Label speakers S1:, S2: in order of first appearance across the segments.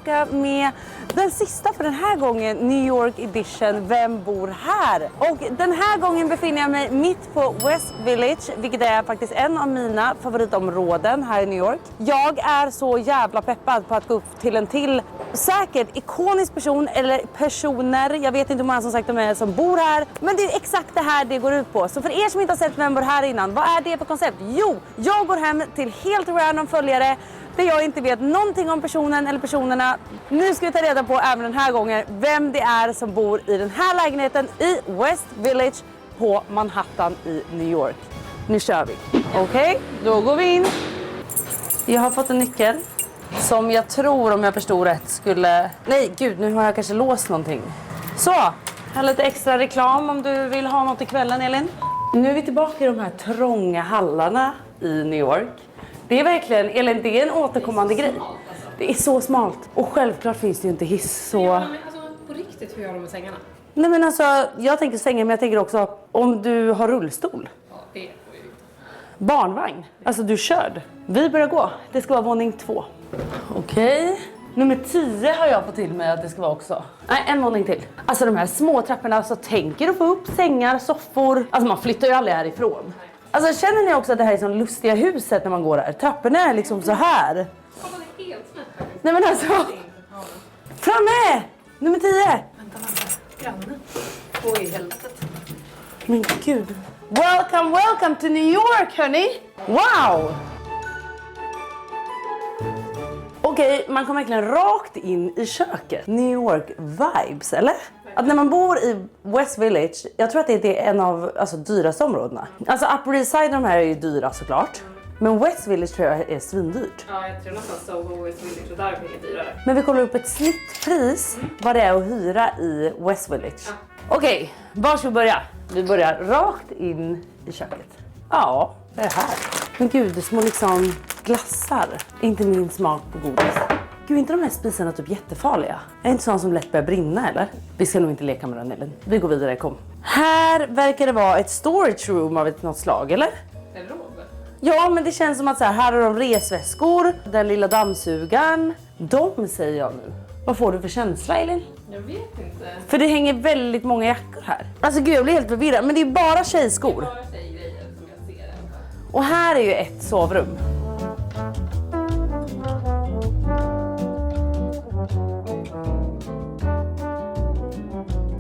S1: tillbaka med den sista för den här gången New York edition Vem bor här? Och den här gången befinner jag mig mitt på West Village, vilket är faktiskt en av mina favoritområden här i New York. Jag är så jävla peppad på att gå upp till en till säkert ikonisk person eller personer. Jag vet inte hur många som sagt de är som bor här, men det är exakt det här det går ut på. Så för er som inte har sett Vem bor här innan, vad är det för koncept? Jo, jag går hem till helt random följare där jag inte vet någonting om personen eller personerna. Nu ska vi ta reda på även den här gången vem det är som bor i den här lägenheten i West Village på Manhattan i New York. Nu kör vi. Okej, då går vi in. Jag har fått en nyckel som jag tror, om jag förstår rätt, skulle... Nej, gud, nu har jag kanske låst någonting. Så, här lite extra reklam om du vill ha något i kvällen, Elin. Nu är vi tillbaka i de här trånga hallarna i New York. Det är verkligen, Elin, det är en återkommande grej. Det är så smalt. Och självklart finns det ju inte hiss så...
S2: Ja, men alltså, på riktigt, hur gör de med sängarna?
S1: Nej, men alltså, jag tänker sängen, men jag tänker också om du har rullstol.
S2: Ja, det får ju inte.
S1: Barnvagn. Alltså, du körd. Vi börjar gå. Det ska vara våning 2. Okej. Nummer 10 har jag fått till mig att det ska vara också. Nej, en våning till. Alltså de här små trapporna, så tänker du få upp sängar, soffor. Alltså man flyttar ju aldrig härifrån. Alltså känner ni också att det här är sån lustiga huset när man går här? Trapporna är liksom så här.
S2: Kolla, det är helt snett faktiskt.
S1: Nej men alltså. Framme! Nummer 10.
S2: Vänta. Grannen. Oj, helvetet.
S1: Men gud. Welcome to New York, hörni. Wow! Okej, man kommer verkligen rakt in i köket. New York vibes, eller? Att när man bor i West Village, jag tror att det är en av dyraste områdena. Alltså Upper East Side, de här är ju dyra såklart. Men West Village tror jag är svindyrt.
S2: Ja, jag tror nästan Soho och West Village och där blir det dyrare.
S1: Men vi kollar upp ett snittpris vad det är att hyra i West Village.
S2: Ja.
S1: Okej, var ska vi börja? Vi börjar rakt in i köket. Ja, det är här. Men gud, det är små liksom glassar. Inte min smak på godis. Gud, är inte de här spisarna typ jättefarliga? Är det inte sån som lätt börjar brinna, eller? Vi ska nog inte leka med den, Elin. Vi går vidare, kom. Här verkar det vara ett storage room av något slag, eller?
S2: En råd?
S1: Ja, men det känns som att här har de resväskor, den lilla dammsugaren. De säger jag nu. Vad får du för känsla, Elin?
S2: Jag vet inte.
S1: För det hänger väldigt många jackor här. Alltså gud, jag blir helt förvirrad. Men det är bara tjejskor.
S2: Bara tjejgrejer som jag ser.
S1: Och här är ju ett sovrum.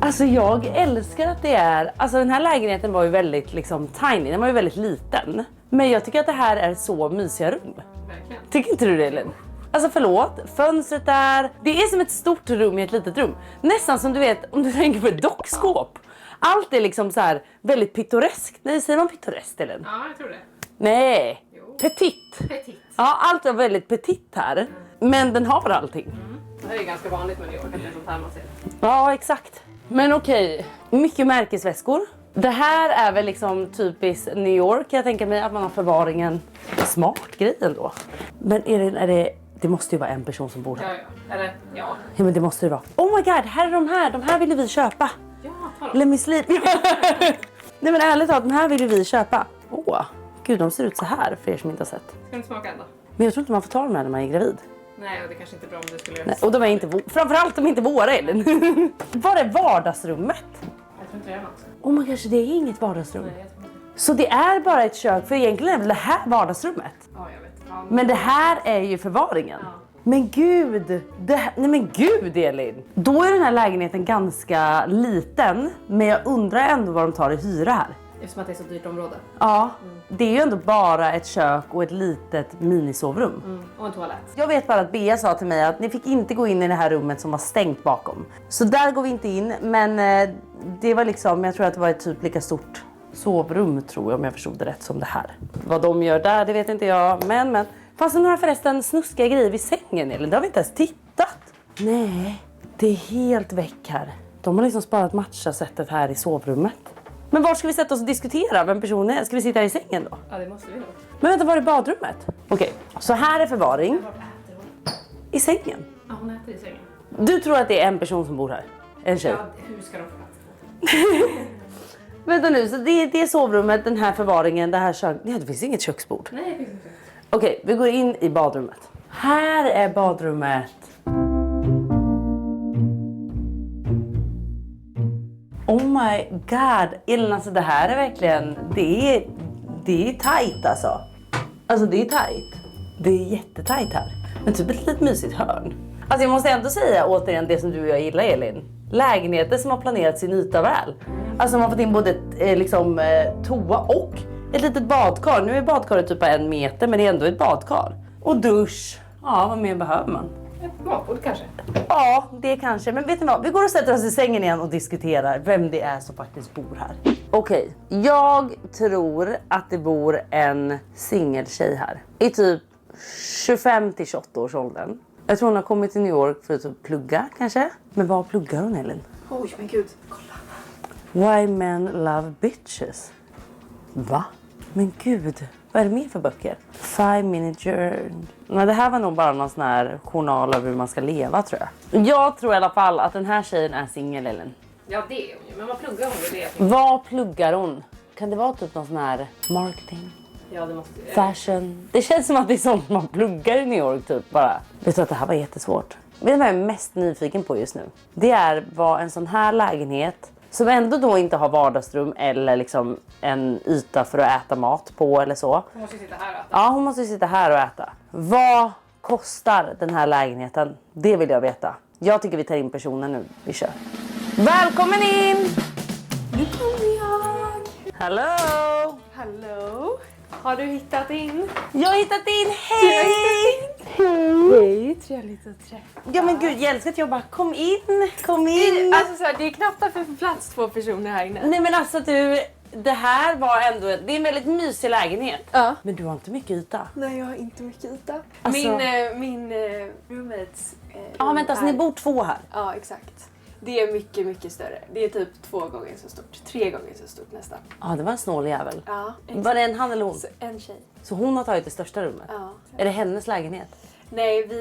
S1: Alltså jag älskar att det är... Alltså den här lägenheten var ju väldigt liksom tiny. Den var ju väldigt liten. Men jag tycker att det här är så mysiga rum.
S2: Verkligen.
S1: Tycker inte du det, Elin? Alltså förlåt, fönstret där. Det är som ett stort rum i ett litet rum. Nästan som du vet, om du tänker på ett dockskåp. Allt är liksom så här väldigt pittoreskt. Nej, säger man pittoreskt, Elin?
S2: Ja, jag tror det.
S1: Nej,
S2: Jo.
S1: petit.
S2: Petit.
S1: Ja, allt är väldigt petit här. Men den har allting.
S2: Det här är ganska vanligt med New York, att det är sånt här man ser.
S1: Ja, exakt. Men okej, mycket märkesväskor. Det här är väl liksom typiskt New York. Jag tänker mig att man har förvaringen. Smart grej ändå. Men det måste ju vara en person som bor här.
S2: Ja. Eller, ja.
S1: Ja, men det måste det vara. Oh my god, här är de här. De här ville vi köpa.
S2: Ja, ta dem.
S1: Let me sleep. Nej men ärligt talat, de här ville vi köpa. Gud, de ser ut så här för er som inte har sett.
S2: Ska du smaka ändå?
S1: Men jag tror inte man får ta dem här när man är gravid.
S2: Nej, och det kanske inte är bra om du skulle göra
S1: Nej, och de är inte framförallt de är inte våra, Elin. Var är vardagsrummet?
S2: Jag tror inte det är något.
S1: Oh my gosh, det är inget vardagsrum.
S2: Nej, jag tror inte.
S1: Så det är bara ett kök, för egentligen är väl det här vardagsrummet.
S2: Ja, jag vet. Ja,
S1: Men det här är ju förvaringen.
S2: Ja.
S1: Men gud, nej men gud, Elin. Då är den här lägenheten ganska liten, men jag undrar ändå vad de tar i hyra här.
S2: Eftersom att det är så dyrt område.
S1: Ja, det är ju ändå bara ett kök och ett litet minisovrum.
S2: Och en toalett.
S1: Jag vet bara att Bea sa till mig att ni fick inte gå in i det här rummet som var stängt bakom. Så där går vi inte in, men det var liksom, jag tror att det var ett typ lika stort sovrum, tror jag, om jag förstod det rätt, som det här. Vad de gör där, det vet inte jag, men. Fanns det några förresten snuskiga grejer vid sängen, eller? Det har vi inte ens tittat. Nej, det är helt väck här. De har liksom sparat matchasättet här i sovrummet. Men var ska vi sätta oss och diskutera vem personen är? Ska vi sitta här i sängen då?
S2: Ja, det måste vi nog.
S1: Men vänta, var är badrummet? Okej, så här är förvaring.
S2: Vart äter hon?
S1: I sängen.
S2: Ja, hon äter i sängen.
S1: Du tror att det är en person som bor här? En tjej?
S2: Ja, hur ska de få plats?
S1: Vänta nu, så det är sovrummet, den här förvaringen, det här köket. Nej, det finns inget köksbord.
S2: Nej, det finns inte.
S1: Okej, vi går in i badrummet. Här är badrummet. Oh my god. Elin, alltså det här är verkligen... Det är tight alltså. Alltså det är tight. Det är jättetajt här. Men typ ett litet mysigt hörn. Alltså jag måste ändå säga återigen det som du och jag gillar, Elin. Lägenheter som har planerat sin yta väl. Alltså man har fått in både toa och ett litet badkar. Nu är badkaret typ 1 meter, men det är ändå ett badkar. Och dusch. Ja, vad mer behöver man?
S2: Ett matbord kanske?
S1: Ja, det kanske. Men vet ni vad? Vi går och sätter oss i sängen igen och diskuterar vem det är som faktiskt bor här. Okej, jag tror att det bor en singeltjej här. I typ 25 till 28 års åldern. Jag tror hon har kommit till New York för att typ plugga kanske. Men vad pluggar hon, Elin?
S2: Oj men gud, kolla.
S1: Why Men Love Bitches. Va? Men gud, vad är det mer för böcker? 5 Minute Journey. Nej, det här var nog bara någon sån här journal över hur man ska leva, tror jag. Jag tror i alla fall att den här tjejen är singel, Elin.
S2: Ja det är hon ju, men vad pluggar hon i det?
S1: Vad pluggar hon? Kan det vara typ någon sån här marketing?
S2: Ja det måste ju...
S1: Fashion. Det känns som att det är sånt man pluggar i New York typ bara. Vet du att det här var jättesvårt? Vet du vad jag är mest nyfiken på just nu? Det är vad en sån här lägenhet som ändå då inte har vardagsrum eller liksom en yta för att äta mat på eller så.
S2: Hon måste ju sitta här och äta.
S1: Ja, hon måste ju sitta här och äta. Vad kostar den här lägenheten? Det vill jag veta. Jag tycker vi tar in personen nu. Vi kör. Välkommen in!
S2: Nu kommer jag!
S1: Hallå!
S2: Hallå! Har du hittat in?
S1: Jag har hittat in! Hej!
S2: Hej, trevligt att träffa.
S1: Ja men gud, jag älskar att jag bara kom in, kom in.
S2: Alltså så här, det är knappt att vi får plats 2 personer här inne.
S1: Nej men alltså du, det här var ändå, det är en väldigt mysig lägenhet.
S2: Ja.
S1: Men du har inte mycket yta.
S2: Nej, jag har inte mycket yta.
S1: Alltså-
S2: Min roommates...
S1: Ja vänta, så ni bor 2 här?
S2: Ja, exakt. Det är mycket, mycket större. Det är typ 2 gånger så stort. 3 gånger så stort nästan.
S1: Ja, det var en snål jävel.
S2: Ja,
S1: Var det en han eller hon?
S2: Så en tjej.
S1: Så hon har tagit det största rummet?
S2: Ja.
S1: Är det hennes lägenhet?
S2: Nej, vi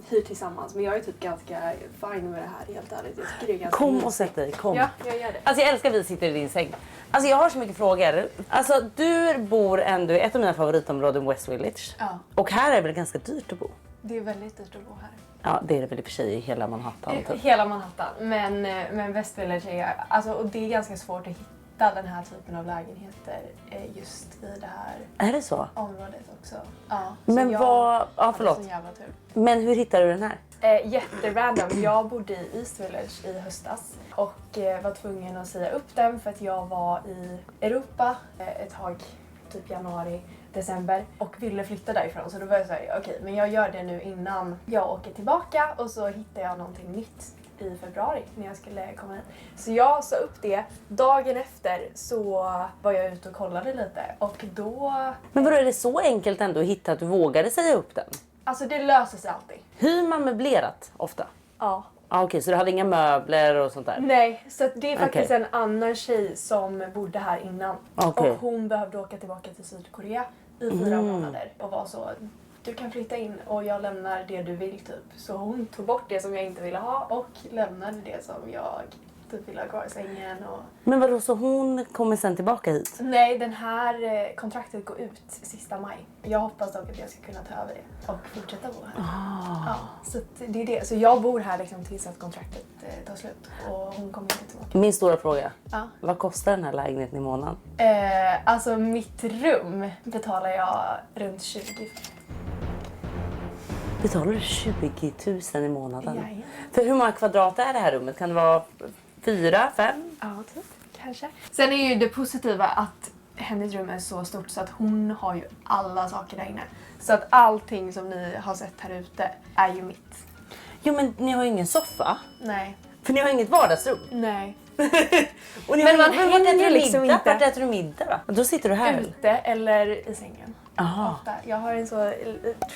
S2: hyr tillsammans. Men jag är typ ganska fine med det här, helt ärligt. Jag tycker det är ganska
S1: Kom
S2: mysigt.
S1: och sätt dig, kom.
S2: Ja, jag gör det.
S1: Alltså jag älskar att vi sitter i din säng. Alltså jag har så mycket frågor. Alltså du bor ändå i ett av mina favoritområden, West Village.
S2: Ja,
S1: Och här är det väl ganska dyrt att bo?
S2: det är väldigt dyrt att bo här.
S1: Ja, det är det väl i och för sig i hela Manhattan. Typ.
S2: Hela Manhattan. Men West Village är... Alltså, och det är ganska svårt att hitta den här typen av lägenheter just i det här
S1: Är det så?
S2: området också. Ja,
S1: Men vad... Ja, förlåt.
S2: sån jävla tur.
S1: Men hur hittar du den här?
S2: Jätterandom. Jag bodde i East Village i höstas och var tvungen att säga upp den för att jag var i Europa ett tag, typ januari, december och ville flytta därifrån. Så då var jag såhär, okej, men jag gör det nu innan jag åker tillbaka och så hittar jag någonting nytt i februari när jag skulle komma hit. Så jag sa upp det. Dagen efter så var jag ute och kollade lite och då...
S1: Men vadå, är det så enkelt ändå att hitta att du vågade säga upp den?
S2: Alltså det löser sig alltid.
S1: Hyr man möblerat ofta?
S2: Ja.
S1: Ah, okej, så du hade inga möbler och sånt där?
S2: Nej, så att det är faktiskt
S1: Okej.
S2: en annan tjej som bodde här innan.
S1: Okej.
S2: Och hon behövde åka tillbaka till Sydkorea i 4 månader. Och var så, du kan flytta in och jag lämnar det du vill typ. Så hon tog bort det som jag inte ville ha och lämnade det som jag typ ville ha kvar i sängen. Och...
S1: Men vadå, så hon kommer sen tillbaka hit?
S2: Nej, den här kontraktet går ut sista maj. Jag hoppas dock att jag ska kunna ta över det och fortsätta bo här. Ja, så att det är det. Så jag bor här liksom tills att kontraktet tar slut och hon kommer inte tillbaka.
S1: Min stora fråga.
S2: Ja.
S1: Vad kostar den här lägenheten i månaden?
S2: Alltså mitt rum betalar jag runt 20.
S1: Betalar du 20 000 i månaden?
S2: Jajamän.
S1: För hur många kvadrat är det här rummet? Kan det vara 4, 5?
S2: Ja, typ. Kanske. Sen är ju det positiva att hennes rum är så stort så att hon har ju alla saker där inne. Så att allting som ni har sett här ute är ju mitt.
S1: Jo men ni har ju ingen soffa.
S2: Nej.
S1: För ni har inget vardagsrum.
S2: Nej.
S1: Och ni
S2: Men
S1: har,
S2: man
S1: vart
S2: hänger
S1: äter du
S2: liksom
S1: middag?
S2: inte.
S1: Vart äter du middag då? Då sitter du här.
S2: Ute eller i sängen.
S1: Aha.
S2: Ofta. Jag har en så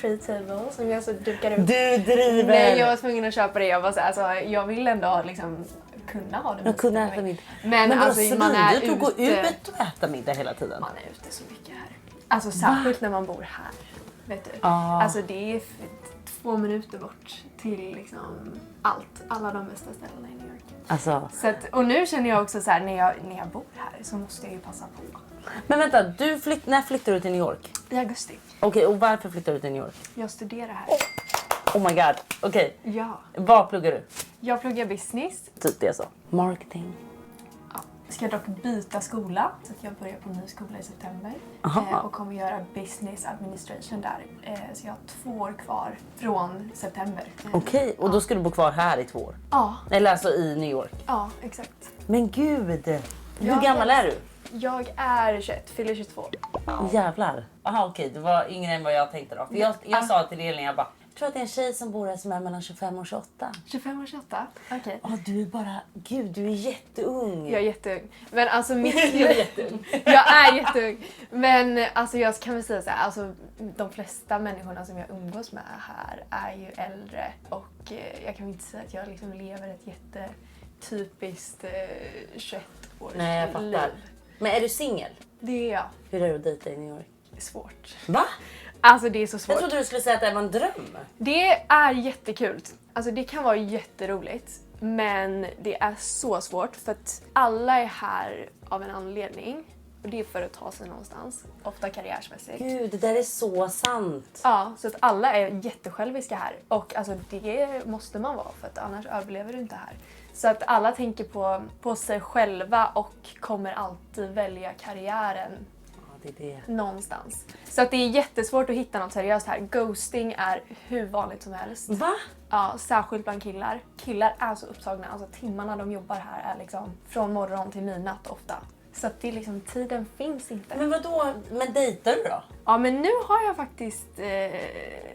S2: tree table som jag så dukar upp.
S1: Du driver!
S2: Nej, jag var tvungen att köpa det. Jag var så, alltså, jag vill ändå liksom kunna ha det.
S1: Jag kunde äta middag.
S2: Men alltså man är
S1: ute. Gå
S2: ute.
S1: ut och äta middag hela tiden.
S2: Man är ute så mycket här. Alltså särskilt när man bor här. Vet du?
S1: Ah.
S2: Alltså det är 2 minuter bort till liksom allt. Alla de bästa ställena i New York.
S1: Alltså.
S2: Så att, och nu känner jag också så här, när jag bor här så måste jag ju passa på.
S1: Men vänta, när flyttar du till New York?
S2: I augusti.
S1: Okej, och varför flyttar du till New York?
S2: Jag studerar här.
S1: Oh my god, okej.
S2: Ja.
S1: Vad pluggar du?
S2: Jag pluggar business.
S1: Typ det så. Marketing.
S2: ska dock byta skola. Så att jag börjar på ny skola i september. Och kommer göra business administration där. Så jag har 2 år kvar från september.
S1: Okej, och då ska du bo kvar här i 2 år?
S2: Ja.
S1: Eller alltså i New York?
S2: Ja, exakt.
S1: Men gud! Hur gammal är du?
S2: Jag är 21, fyller 22.
S1: Jävlar. Jaha, okej, det var yngre än vad jag tänkte då. För jag sa till Elin, jag bara, jag tror att det är en tjej som bor här som är mellan 25 och 28.
S2: 25 och 28? Okej.
S1: Du är bara, gud du är jätteung.
S2: Jag är jätteung. Men alltså
S1: Jag är jätteung.
S2: Jag är jätteung. Men alltså jag kan väl säga så här, alltså de flesta människorna som jag umgås med här är ju äldre. Och jag kan inte säga att jag liksom lever ett jättetypiskt 21 års liv.
S1: Nej, jag fattar. Men är du singel?
S2: Det är jag.
S1: Hur är det att dejta i New York?
S2: Svårt.
S1: Va?
S2: Alltså det är så svårt.
S1: Jag trodde du skulle säga att det var en dröm.
S2: Det är jättekul. Alltså det kan vara jätteroligt. Men det är så svårt för att alla är här av en anledning. Och det är för att ta sig någonstans. Ofta karriärsmässigt.
S1: Gud, det där är så sant.
S2: Ja, så att alla är jättesjälviska här. Och alltså det måste man vara för att annars överlever du inte här. Så att alla tänker på sig själva och kommer alltid välja karriären
S1: Det är det.
S2: någonstans. Så att det är jättesvårt att hitta något seriöst här. Ghosting är hur vanligt som helst.
S1: Va?
S2: Ja, särskilt bland killar. Killar är så upptagna. Alltså timmarna de jobbar här är liksom från morgon till midnatt ofta. Så att det är liksom, tiden finns inte.
S1: Men vadå? Men dejtar du då?
S2: Ja, men nu har jag faktiskt...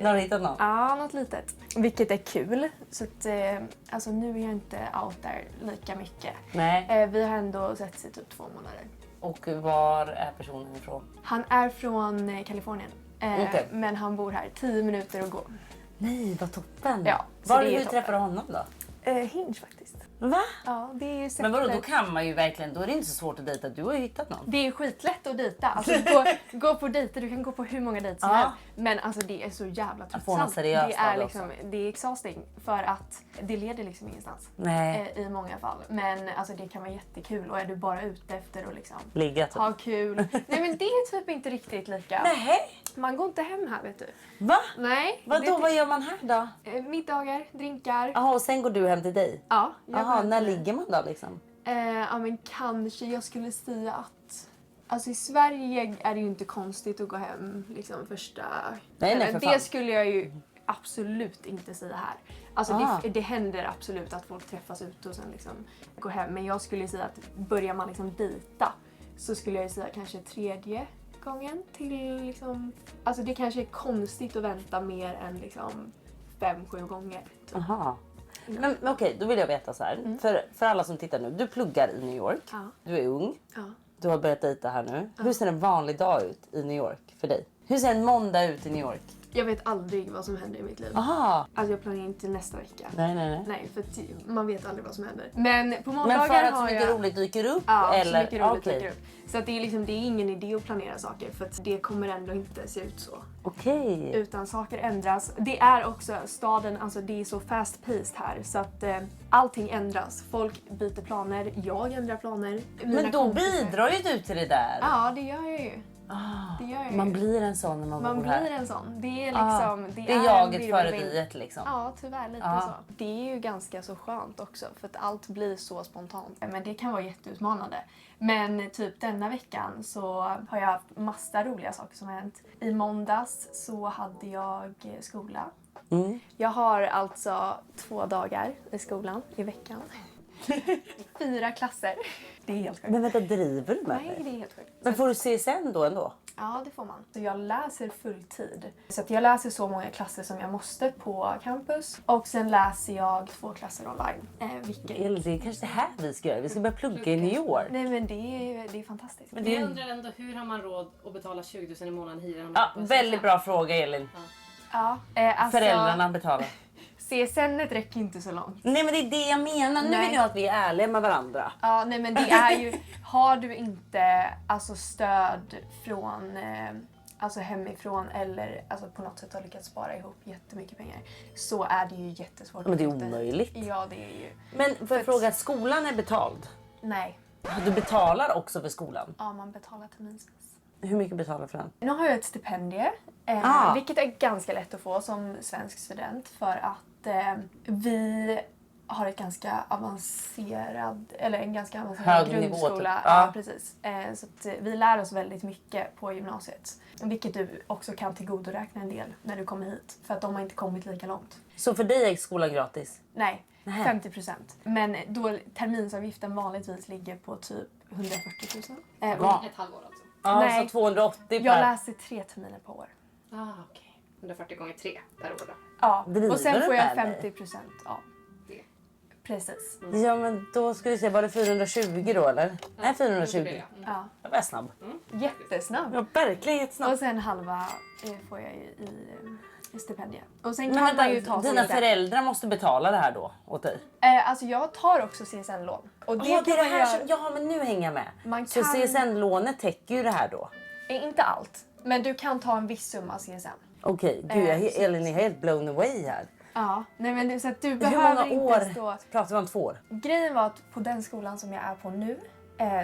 S1: Har du hittat något?
S2: Ja, något litet. Vilket är kul. Så att, alltså nu är jag inte out there lika mycket.
S1: Nej.
S2: Vi har ändå setts i typ 2 månader.
S1: Och var är personen ifrån?
S2: Han är från Kalifornien.
S1: Okej.
S2: Men han bor här 10 minuter att gå.
S1: Nej, vad toppen.
S2: Ja, så det är
S1: Hur
S2: toppen.
S1: träffade du honom då?
S2: Hinge faktiskt.
S1: Va?
S2: Ja, det är ju
S1: Men vadå, då kan man ju verkligen, då är det inte så svårt att dejta. Du har ju hittat någon.
S2: Det är skitlätt att dejta. Alltså, gå på dejter, du kan gå på hur många dejter som
S1: Ja.
S2: helst. Men alltså det är så jävla
S1: Att få något
S2: tröttsamt.
S1: seriöst
S2: Det
S1: av
S2: är
S1: det
S2: liksom,
S1: också.
S2: det är exhausting för att det leder liksom ingenstans.
S1: Nej.
S2: I många fall. Men alltså det kan vara jättekul och är du bara ute efter att liksom
S1: Ligga typ.
S2: ha kul. Nej men det är typ inte riktigt lika.
S1: Nej.
S2: Man går inte hem här vet du.
S1: Va?
S2: Nej.
S1: Vadå, vad gör man här då?
S2: Middagar, drinkar.
S1: Jaha, och sen går du hem till dig?
S2: Ja. jag går
S1: Jaha,
S2: hem
S1: när
S2: till mig.
S1: ligger man då liksom?
S2: Ja men kanske jag skulle säga att alltså i Sverige är det ju inte konstigt att gå hem liksom första
S1: Nej,
S2: kvällen.
S1: för
S2: Det
S1: fan.
S2: skulle jag ju absolut inte säga här. Alltså
S1: Ah.
S2: det händer absolut att folk träffas ute och sen liksom går hem. Men jag skulle säga att börjar man liksom dejta så skulle jag säga kanske 3:e gången till liksom... Alltså det kanske är konstigt att vänta mer än liksom 5-7 gånger. Typ.
S1: Jaha. Men okej, då vill jag veta så här. För alla som tittar nu, du pluggar i New York.
S2: Ja.
S1: Du är ung.
S2: Ja.
S1: Du har börjat dejta här nu. Hur ser en vanlig dag ut i New York för dig? Hur ser en måndag ut i New York?
S2: Jag vet aldrig vad som händer i mitt liv.
S1: Aha.
S2: Alltså jag planerar inte nästa vecka.
S1: Nej.
S2: Nej, för att man vet aldrig vad som händer. Men på
S1: Men
S2: måndagar
S1: för att så
S2: har
S1: mycket
S2: jag...
S1: roligt dyker upp?
S2: Ja,
S1: eller?
S2: så mycket roligt
S1: Okej.
S2: dyker upp. Så att det är liksom, det är ingen idé att planera saker för att det kommer ändå inte se ut så.
S1: Okej.
S2: Utan saker ändras. Det är också staden, alltså det är så fast paced här så att allting ändras. Folk byter planer, jag ändrar planer. Mina
S1: Men då
S2: kompisar-
S1: bidrar ju du till det där.
S2: Ja, det gör jag ju. Det gör jag ju.
S1: Man blir en sån när man
S2: Man
S1: bor
S2: blir
S1: här.
S2: en sån. Det är liksom...
S1: Det är
S2: en
S1: jaget före
S2: virvelvind.
S1: biet liksom.
S2: Ja, tyvärr lite
S1: Ja.
S2: så. Det är ju ganska så skönt också för att allt blir så spontant. Men det kan vara jätteutmanande. Men typ denna veckan så har jag haft massa roliga saker som har hänt. I måndags så hade jag skola.
S1: Mm.
S2: Jag har alltså 2 dagar i skolan i veckan. 4 klasser. Det är helt sjukt.
S1: Men vänta, driver du med
S2: Nej,
S1: mig?
S2: det är helt sjukt.
S1: Men får du CSN då ändå?
S2: Ja, det får man. Så jag läser fulltid. Så att jag läser så många klasser som jag måste på campus. Och sen läser jag 2 klasser online. Vilket...
S1: Det är kanske det här vi ska göra. Vi ska börja plugga i New York.
S2: Nej men det är fantastiskt.
S3: Men jag undrar ändå, hur har man råd att betala 20 000 i månaden hyra?
S1: Ja, väldigt bra fråga Elin.
S2: Ja, alltså,
S1: Föräldrarna betalar.
S2: CSN-et räcker inte så långt.
S1: Nej men det är det jag menar. Nu
S2: Nej.
S1: vill jag att vi är ärliga med varandra.
S2: Ja, nej men det är ju... Har du inte alltså, stöd från... Alltså hemifrån eller alltså, på något sätt har lyckats spara ihop jättemycket pengar så är det ju jättesvårt.
S1: Men det är
S2: att flytta hit.
S1: omöjligt.
S2: Ja, det är ju...
S1: Men får jag fråga, skolan är betald?
S2: Nej.
S1: Du betalar också för skolan.
S2: Ja, man betalar terminsvis.
S1: Hur mycket betalar du för den?
S2: Nu har jag ett stipendie, vilket är ganska lätt att få som svensk student för att vi har ett ganska avancerad, eller en ganska avancerad
S1: Hög nivå,
S2: grundskola.
S1: typ.
S2: Ja, precis. Så att vi lär oss väldigt mycket på gymnasiet. Vilket du också kan tillgodoräkna en del när du kommer hit. För att de har inte kommit lika långt.
S1: Så för dig är skolan gratis?
S2: Nej,
S1: Nähä.
S2: 50%. Men då terminsavgiften vanligtvis ligger på typ 140 000.
S1: Ja.
S3: Ett halvår alltså.
S1: Ja,
S2: Nej.
S1: så 280 per...
S2: Jag läser 3 terminer per år.
S3: Okej. 140 gånger 3 per år då.
S2: Ja,
S1: Driver
S2: och sen
S1: du
S2: får jag
S1: med mig?
S2: 50% av.
S3: Det.
S2: Precis.
S1: Ja, men då ska vi se, var det 420 då eller? Nej, 420.
S3: Det. Mm.
S2: Ja.
S1: Jag var snabb.
S2: Jättesnabb.
S1: Ja, verkligen jättesnabb.
S2: Och sen halva får jag ju i stipendier. Och sen
S1: Men
S2: kan man ju
S1: vänta,
S2: ta
S1: dina
S2: CSN.
S1: föräldrar måste betala det här då åt dig?
S2: Alltså jag tar också CSN-lån. Och det
S1: Det är
S2: kan
S1: det
S2: man
S1: här
S2: göra.
S1: som... Ja, men nu hänger jag med.
S2: Man
S1: Så
S2: kan-
S1: CSN-lånet täcker ju det här då?
S2: Inte allt. Men du kan ta en viss summa CSN.
S1: Okej, gud, Elin är helt blown away här.
S2: Ja, nej men det, så att du
S1: Hur
S2: behöver
S1: många år
S2: inte stå...
S1: pratar vi om? 2 år?
S2: Grejen var att på den skolan som jag är på nu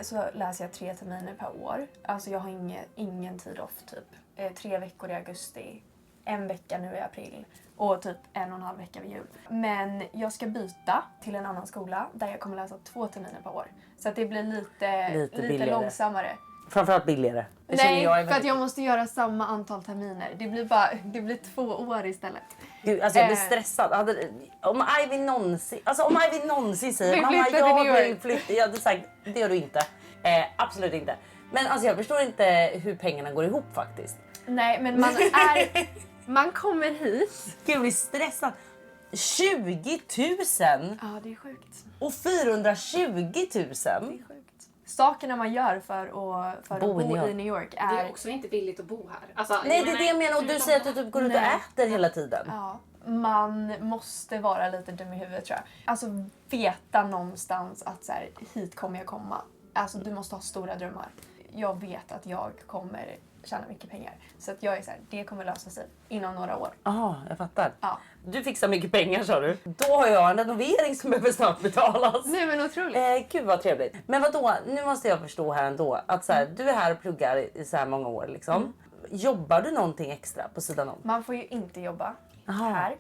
S2: så läser jag 3 terminer per år. Alltså jag har ingen tid off typ. 3 veckor i augusti, 1 vecka nu i april och typ 1,5 vecka vid jul. Men jag ska byta till en annan skola där jag kommer läsa 2 terminer per år. Så att det blir lite
S1: billigare.
S2: långsammare.
S1: Framförallt billigare. Det känner
S2: Nej,
S1: jag är
S2: för att
S1: väldigt...
S2: jag måste göra samma antal terminer. Det blir 2 år istället.
S1: Gud, alltså jag blir stressad. Om Ivy någonsin säger
S2: Vi
S1: mamma
S2: flyttar till
S1: jag
S2: New
S1: vill
S2: York."
S1: flytta. Jag hade sagt det gör du inte. Absolut inte. Men alltså jag förstår inte hur pengarna går ihop faktiskt.
S2: Nej, men man kommer hit.
S1: Gud, jag blir stressad. 20 000
S2: Ja, det är sjukt.
S1: och 420 000.
S2: Det är sjukt. Sakerna man gör för att
S1: Bo
S2: bo
S1: i
S2: i New York
S3: Det
S2: är...
S3: är också inte billigt att bo här. Alltså,
S1: Nej, det är det jag menar. Och du säger att du typ går ut och
S2: Nej.
S1: äter hela tiden.
S2: Ja, man måste vara lite dum i huvudet tror jag. Alltså veta någonstans att så här, hit kommer jag komma. Alltså du måste ha stora drömmar. Jag vet att jag kommer tjäna mycket pengar. Så att jag är så här, det kommer lösa sig inom några år.
S1: Jaha, jag fattar.
S2: Ja.
S1: Du fixar mycket pengar sa du. Då har jag en renovering som behöver snart betalas.
S2: Nej men otroligt.
S1: Gud vad trevligt. Men vadå, nu måste jag förstå här ändå. Att så här, du är här och pluggar i så här många år liksom. Jobbar du någonting extra på sidan om?
S2: Man får ju inte jobba
S1: Aha.
S2: här.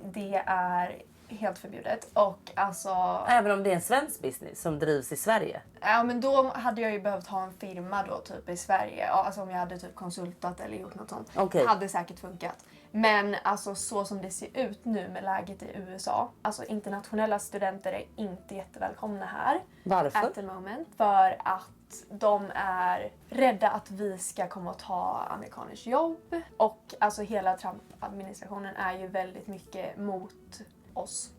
S2: Det är helt förbjudet. Och alltså...
S1: Även om det är en svensk business som drivs i Sverige?
S2: Ja men då hade jag ju behövt ha en firma då typ i Sverige. Ja, alltså om jag hade typ konsultat eller gjort något sånt.
S1: Okej.
S2: Hade säkert funkat. Men alltså så som det ser ut nu med läget i USA. Alltså internationella studenter är inte jättevälkomna här.
S1: Varför?
S2: At the moment. För att de är rädda att vi ska komma och ta amerikaners jobb. Och alltså hela Trump-administrationen är ju väldigt mycket mot oss.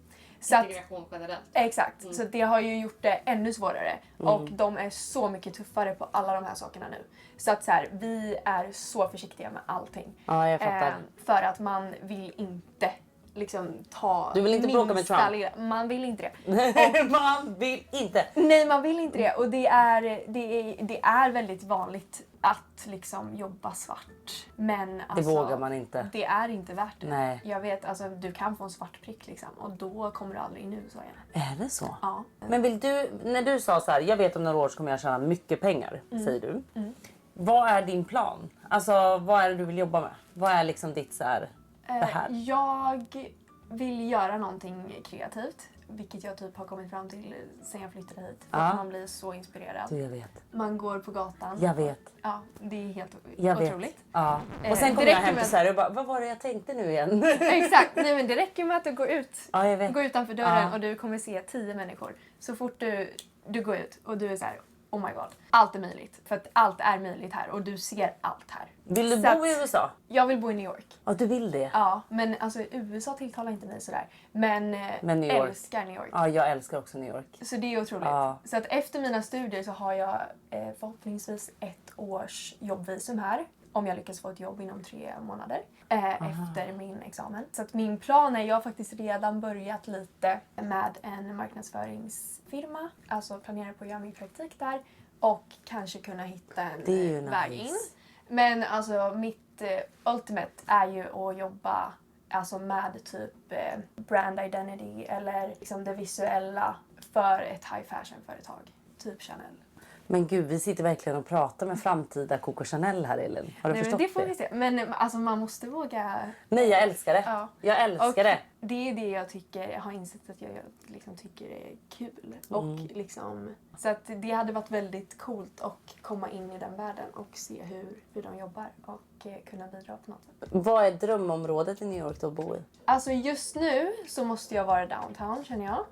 S2: Så att,
S3: Integration generellt.
S2: exakt, så det har ju gjort det ännu svårare. Och de är så mycket tuffare på alla de här sakerna nu. Så att så här, vi är så försiktiga med allting.
S1: Ja, jag fattar.
S2: För att man vill inte liksom ta...
S1: Du vill inte bråka med
S2: minsta
S1: Trump?
S2: lilla- Man vill inte det.
S1: Man vill inte.
S2: Nej, man vill inte det. Och det är väldigt vanligt att liksom jobba svart. Men
S1: Det
S2: alltså,
S1: vågar man inte.
S2: det är inte värt det.
S1: Nej.
S2: Jag vet, alltså du kan få en svart prick liksom. Och då kommer du aldrig in i USA igen.
S1: Är det så?
S2: Ja.
S1: Men vill du, när du sa så här, jag vet om några år så kommer jag tjäna mycket pengar, säger du. Vad är din plan? Alltså vad är det du vill jobba med? Vad är liksom ditt så här, det här?
S2: Jag vill göra någonting kreativt. Vilket jag typ har kommit fram till sen jag flyttade hit. För
S1: Ja.
S2: att man blir så inspirerad.
S1: Du, jag vet.
S2: Man går på gatan.
S1: Jag vet.
S2: Ja, det är helt
S1: Jag
S2: otroligt.
S1: vet. Ja. Och sen
S2: det
S1: kommer jag
S2: räcker
S1: hem
S2: med-
S1: till Sverige och bara, vad var det jag tänkte nu igen?
S2: Exakt, nej men det räcker med att du går ut.
S1: Ja, jag vet.
S2: Gå utanför dörren
S1: Ja.
S2: och du kommer se 10 människor. Så fort du går ut och du är så här: oh my god, allt är möjligt. För att allt är möjligt här och du ser allt här.
S1: Vill du
S2: Så
S1: bo i
S2: att
S1: USA?
S2: Jag vill bo i New York.
S1: Ja, du vill det?
S2: Ja, men alltså USA tilltalar inte mig sådär. Men,
S1: Men New York.
S2: älskar New York.
S1: Ja, jag älskar också New York.
S2: Så det är otroligt.
S1: Ja.
S2: Så att efter mina studier så har jag förhoppningsvis 1 års jobbvisum här. Om jag lyckas få ett jobb inom 3 månader efter min examen. Så att min plan är, jag har faktiskt redan börjat lite med en marknadsföringsfirma. Alltså planerar på att göra min praktik där. Och kanske kunna hitta en
S1: Det är ju
S2: väg
S1: nice.
S2: in. Men alltså mitt ultimate är ju att jobba alltså med typ brand identity eller liksom det visuella för ett high fashion företag. Typ Chanel.
S1: Men gud, vi sitter verkligen och pratar med framtida Coco Chanel här, Elin. Har du
S2: Nej,
S1: förstått
S2: men det får vi se. Men alltså man måste våga.
S1: Nej, jag älskar det.
S2: Ja.
S1: Jag älskar
S2: Och
S1: det.
S2: det är det jag har insett att jag liksom tycker är kul. Och liksom, så att det hade varit väldigt coolt att komma in i den världen och se hur de jobbar och kunna bidra på något sätt.
S1: Vad är drömområdet i New York då att bo i?
S2: Alltså just nu så måste jag vara downtown, känner jag.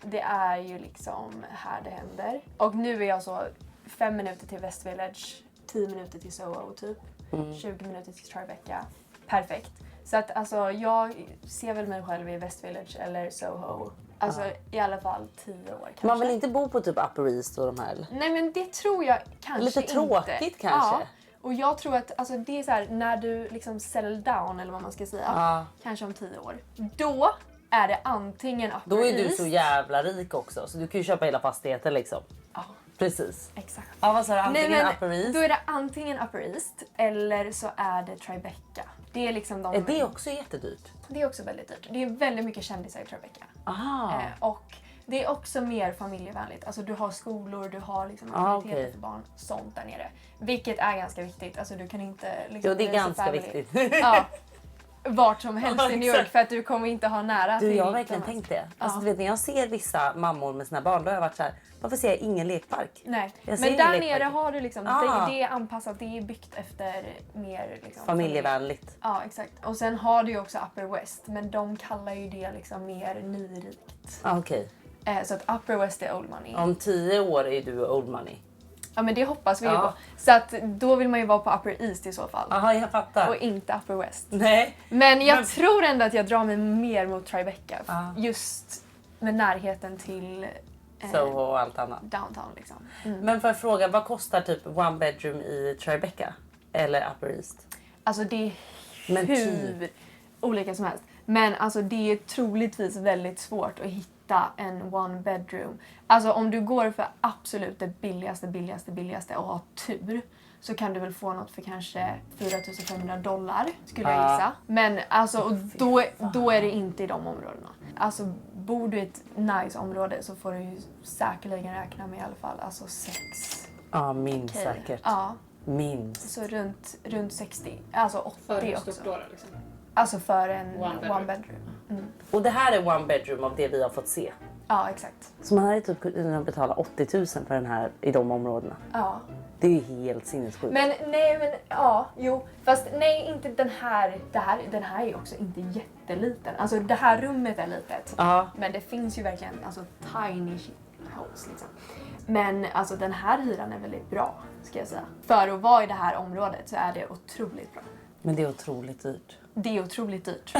S2: Det är ju liksom här det händer. Och nu är jag så 5 minuter till West Village, 10 minuter till Soho typ, 20 minuter till Tribeca. Perfekt. Så att alltså jag ser väl mig själv i West Village eller Soho. Alltså i alla fall 10 år kanske.
S1: Man vill inte bo på typ Upper East och de här? Eller?
S2: Nej, men det tror jag kanske
S1: Lite
S2: inte.
S1: tråkigt kanske?
S2: Ja. Och jag tror att alltså, det är så här, när du liksom settle down eller vad man ska säga, kanske om 10 år. Då är det antingen Upper
S1: Då är du
S2: East.
S1: så jävla rik också så du kan ju köpa hela fastigheten liksom.
S2: Ja,
S1: Precis.
S2: exakt.
S1: Ja, vad sa du? Antingen Upper East?
S2: Då är det antingen Upper East eller så är det Tribeca. Det är liksom de...
S1: Är det också jättedyrt?
S2: Det är också väldigt dyrt. Det är väldigt mycket kändisar i Tribeca.
S1: Aha.
S2: Och det är också mer familjevänligt. Alltså du har skolor, du har liksom aktiviteter
S1: okej.
S2: för barn, sånt där nere. Vilket är ganska viktigt. Alltså du kan inte... Liksom,
S1: Jo, det är
S2: raise a
S1: ganska
S2: family.
S1: viktigt.
S2: Ja. Vart som helst
S1: Ja,
S2: i New York
S1: exakt.
S2: för att du kommer inte ha nära
S1: Du,
S2: till...
S1: jag har verkligen
S2: de här-
S1: tänkt det. Alltså, du vet, när jag ser vissa mammor med sina barn, då har jag varit så här: varför ser jag ingen lekpark?
S2: Nej,
S1: Jag ser
S2: men
S1: ingen
S2: där
S1: lekpark.
S2: nere har du liksom, det är anpassat, det är byggt efter mer liksom,
S1: Familjevänligt.
S2: Ja, exakt. Och sen har du ju också Upper West, men de kallar ju det liksom mer nyrikt.
S1: Okej.
S2: Så att Upper West är old money.
S1: Om 10 år är du old money.
S2: Ja, men det hoppas vi ju
S1: Ja.
S2: på. Så att då vill man ju vara på Upper East i så fall.
S1: Jaha, jag fattar.
S2: Och inte Upper West.
S1: Nej.
S2: Men jag tror ändå att jag drar mig mer mot Tribeca.
S1: Ja.
S2: Just med närheten till
S1: Soho och allt annat.
S2: downtown liksom.
S1: Men får jag fråga, vad kostar typ one bedroom i Tribeca? Eller Upper East?
S2: Alltså det är
S1: Men
S2: hur olika som helst. Men alltså det är troligtvis väldigt svårt att hitta en one bedroom. Alltså om du går för absolut det billigaste och har tur så kan du väl få något för kanske $4,500 skulle jag gissa. Men alltså och då är det inte i de områdena. Alltså bor du i ett nice område så får du ju säkerligen räkna med i alla fall alltså 6.
S1: Ja, minst
S2: Okej.
S1: säkert.
S2: Ja,
S1: Minst.
S2: så runt 60. Alltså 80
S3: För hur
S2: också.
S3: stort då liksom?
S2: Alltså för en
S3: One bedroom.
S2: bedroom.
S1: Och det här är one bedroom av det vi har fått se.
S2: Ja, exakt.
S1: Så man hade typ kunnat betala 80 000 för den här i de områdena.
S2: Ja.
S1: Det är ju helt sinnessjukt.
S2: Men nej, men ja, jo. Fast nej, inte den här. Den här är ju också inte jätteliten. Alltså det här rummet är litet.
S1: Ja.
S2: Men det finns ju verkligen alltså tiny house liksom. Men alltså den här hyran är väldigt bra, ska jag säga. För att vara i det här området så är det otroligt bra.
S1: Men det är otroligt dyrt.
S2: Det är otroligt dyrt.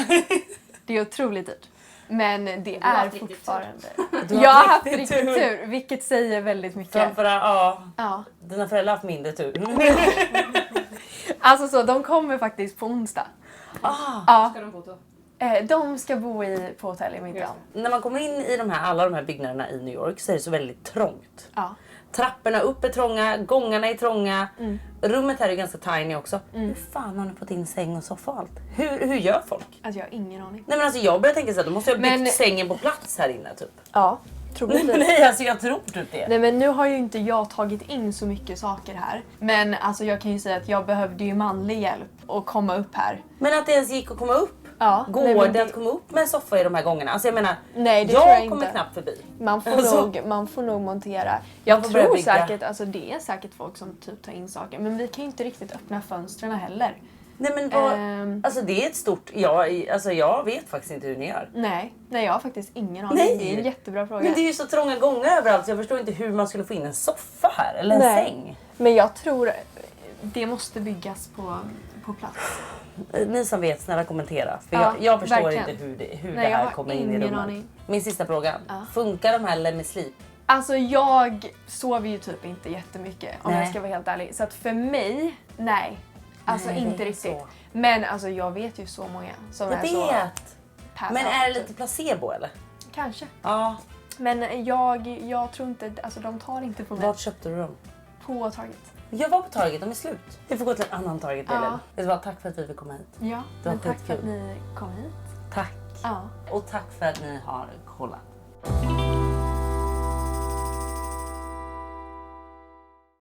S2: Det är otroligt dyrt. Men det
S3: har
S2: är
S3: haft riktigt
S2: fortfarande...
S1: Du har
S2: Jag har haft
S1: riktigt
S2: riktigt
S1: tur.
S2: tur, vilket säger väldigt mycket.
S1: Framförallt, ja.
S2: Ja.
S1: Dina föräldrar har haft mindre tur.
S2: Alltså så, de kommer faktiskt på onsdag.
S1: Ah.
S2: Ja,
S3: Ska de bo då?
S2: de ska bo på hotell i Midtown.
S1: När man kommer in i alla de här byggnaderna i New York så är det så väldigt trångt.
S2: Ja.
S1: Trapporna upp är trånga, gångarna är trånga. Rummet här är ganska tiny också. Hur fan har ni fått in säng och soffa och allt? Hur gör folk?
S2: Alltså jag har ingen aning.
S1: Nej men alltså jag börjar tänka så här, då måste jag byggt
S2: Men-
S1: sängen på plats här inne typ.
S2: Ja,
S1: Nej,
S2: troligtvis.
S1: nej alltså jag tror typ det.
S2: Nej, men nu har ju inte jag tagit in så mycket saker här. Men alltså jag kan ju säga att jag behövde ju manlig hjälp att komma upp här.
S1: Men att det ens gick att komma upp.
S2: Ja,
S1: Går
S2: nej, men
S1: det att komma upp med en soffa i de här gångerna? Alltså jag menar,
S2: Nej, det
S1: jag
S2: tror jag
S1: kommer
S2: inte.
S1: knappt förbi.
S2: Man får nog montera. Jag
S1: får börja
S2: tror
S1: bygga.
S2: säkert, alltså det är säkert folk som typ tar in saker. Men vi kan ju inte riktigt öppna fönstren heller.
S1: Nej men vad,
S2: Ehm.
S1: alltså det är ett stort, jag vet faktiskt inte hur ni gör.
S2: Nej, jag har faktiskt ingen aning.
S1: Nej.
S2: Det är en jättebra fråga.
S1: Men det är ju så trånga gångar överallt så jag förstår inte hur man skulle få in en soffa här eller en
S2: Nej.
S1: säng.
S2: Men jag tror det måste byggas på plats.
S1: Ni som vet, snälla kommentera. För
S2: Ja,
S1: jag förstår
S2: verkligen.
S1: inte hur
S2: Nej,
S1: det
S2: jag
S1: här
S2: har
S1: kommer in i
S2: ingen
S1: rummet.
S2: aning.
S1: Min sista fråga.
S2: Ja.
S1: Funkar de här Let Me Sleep?
S2: Alltså jag sover ju typ inte jättemycket om
S1: Nej.
S2: jag ska vara helt ärlig. Så att för mig, nej. Alltså
S1: Nej, det
S2: inte
S1: är
S2: riktigt.
S1: så.
S2: Men alltså jag vet ju så många som
S1: Jag
S2: är så
S1: vet.
S2: pass
S1: Men
S2: out,
S1: är det
S2: typ.
S1: lite placebo eller?
S2: Kanske.
S1: Ja.
S2: Men jag tror inte, alltså de tar inte på mig.
S1: Vart köpte du dem?
S2: På Target.
S1: Jag var på Target, de är slut. Vi får gå till en annan Target
S2: Ja.
S1: Elin. Vet du vad, tack för att vi fick komma hit.
S2: Ja,
S1: Det var
S2: men tack för
S1: skitkul.
S2: att ni kom hit.
S1: Tack.
S2: Ja.
S1: Och tack för att ni har kollat.